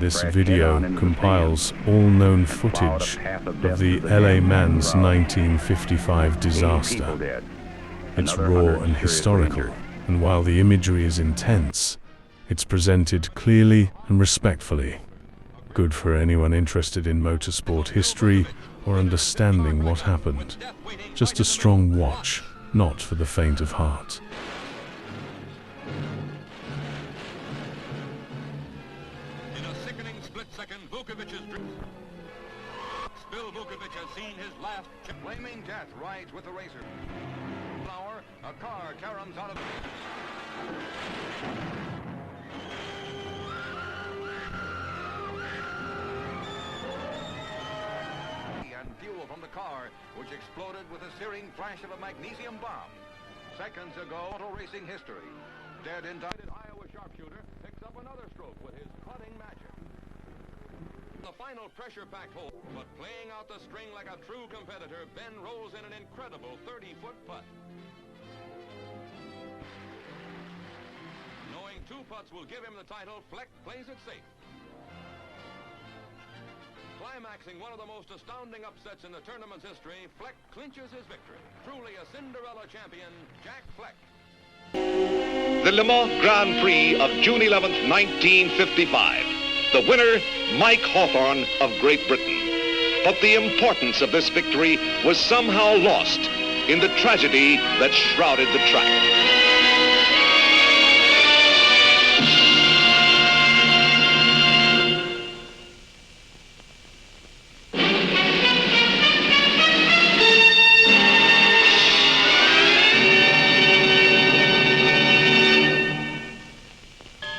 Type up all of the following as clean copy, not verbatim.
This video compiles all known footage of the LA Mans 1955 disaster. It's raw and historical, and while the imagery is intense, it's presented clearly and respectfully. Good for anyone interested in motorsport history or understanding what happened. Just a strong watch, not for the faint of heart. In a sickening split-second, Vukovic's Bill Vukovic has seen his last flaming death rides with the racer. Flower, a car caroms out of and fuel from the car, which exploded with a searing flash of a magnesium bomb. Seconds ago, auto racing history. Dead indicted Iowa sharpshooter picks up another stroke with his putting magic. The final pressure-packed hole, but playing out the string like a true competitor, Ben rolls in an incredible 30-foot putt. Knowing two putts will give him the title, Fleck plays it safe. Climaxing one of the most astounding upsets in the tournament's history, Fleck clinches his victory. Truly a Cinderella champion, Jack Fleck. The Le Mans Grand Prix of June 11th, 1955. The winner, Mike Hawthorne of Great Britain. But the importance of this victory was somehow lost in the tragedy that shrouded the track.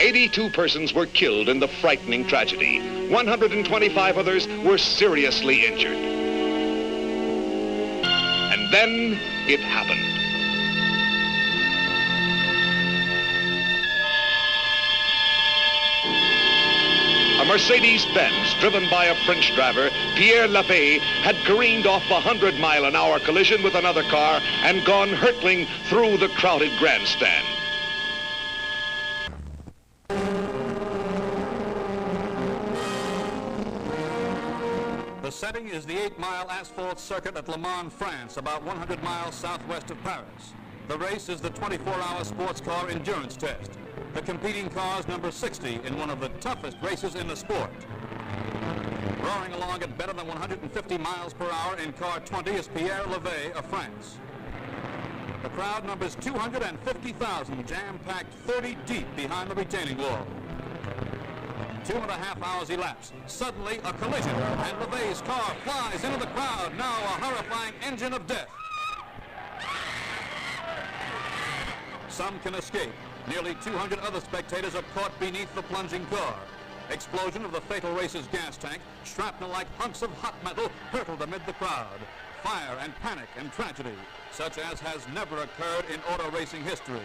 82 persons were killed in the frightening tragedy. 125 others were seriously injured. And then it happened. A Mercedes-Benz driven by a French driver, Pierre Labbé, had careened off a 100-mile-an-hour collision with another car and gone hurtling through the crowded grandstand. The setting is the 8-mile asphalt circuit at Le Mans, France, about 100 miles southwest of Paris. The race is the 24-hour sports car endurance test. The competing cars number 60 in one of the toughest races in the sport. Roaring along at better than 150 miles per hour in car 20 is Pierre Labbé of France. The crowd numbers 250,000, jam-packed 30 deep behind the retaining wall. 2.5 hours elapse. Suddenly, a collision, and Labbé's car flies into the crowd, now a horrifying engine of death. Some can escape. Nearly 200 other spectators are caught beneath the plunging car. Explosion of the fatal race's gas tank, shrapnel-like hunks of hot metal hurtled amid the crowd. Fire and panic and tragedy, such as has never occurred in auto racing history.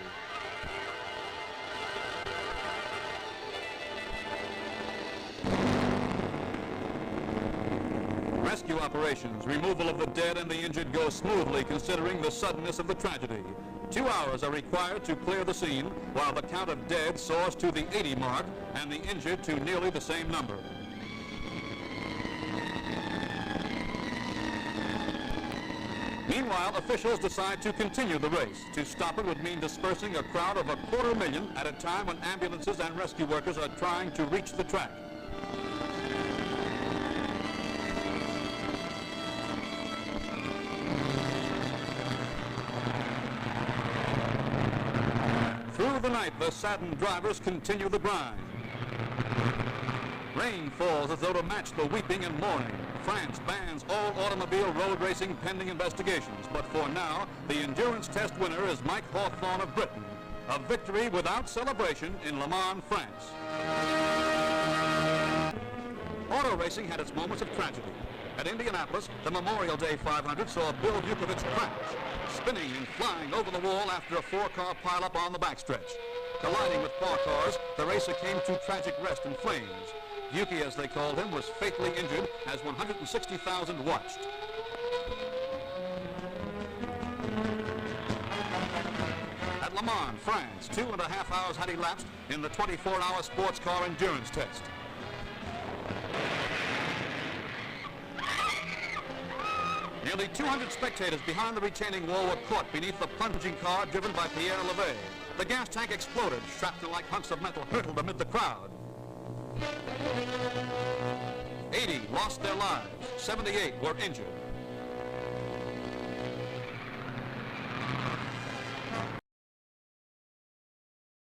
Rescue operations, removal of the dead and the injured go smoothly considering the suddenness of the tragedy. 2 hours are required to clear the scene, while the count of dead soars to the 80 mark and the injured to nearly the same number. Meanwhile, officials decide to continue the race. To stop it would mean dispersing a crowd of 250,000 at a time when ambulances and rescue workers are trying to reach the track. Through the night, the saddened drivers continue the grind. Rain falls as though to match the weeping and mourning. France bans all automobile road racing pending investigations, but for now, the endurance test winner is Mike Hawthorne of Britain. A victory without celebration in Le Mans, France. Auto racing had its moments of tragedy. At Indianapolis, the Memorial Day 500 saw Bill Vukovic crash, spinning and flying over the wall after a 4-car pileup on the backstretch. Colliding with 4 cars, the racer came to tragic rest in flames. Vuki, as they called him, was fatally injured as 160,000 watched. At Le Mans, France, 2.5 hours had elapsed in the 24-hour sports car endurance test. Nearly 200 spectators behind the retaining wall were caught beneath the plunging car driven by Pierre Levay. The gas tank exploded. Shrapnel-like hunks of metal hurtled amid the crowd. 80 lost their lives. 78 were injured.